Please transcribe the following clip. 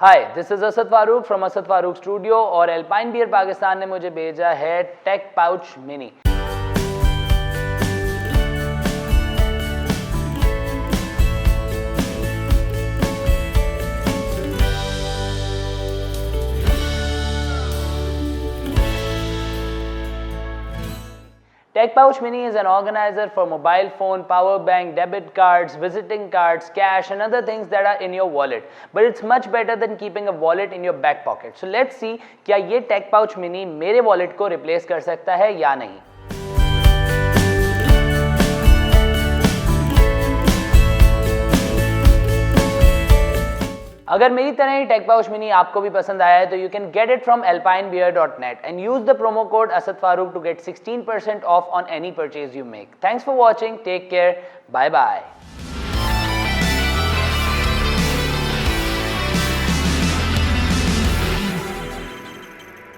Hi, this is Asad Farooq from Asad Farooq studio और Alpine Bear Pakistan ने मुझे भेजा है tech pouch mini. Tech Pouch Mini is an organizer for mobile phone, power bank, debit cards, visiting cards, cash and other things that are in your wallet. But it's much better than keeping a wallet in your back pocket. So let's see क्या ये Tech Pouch Mini मेरे wallet को replace कर सकता है या नहीं। अगर मेरी तरह ही टेक पाउच मिनी आपको भी पसंद आया है तो you can get it from alpinebear.net and use the promo code Asad Farooq to get 16% off on any purchase you make. Thanks for watching, take care, bye bye.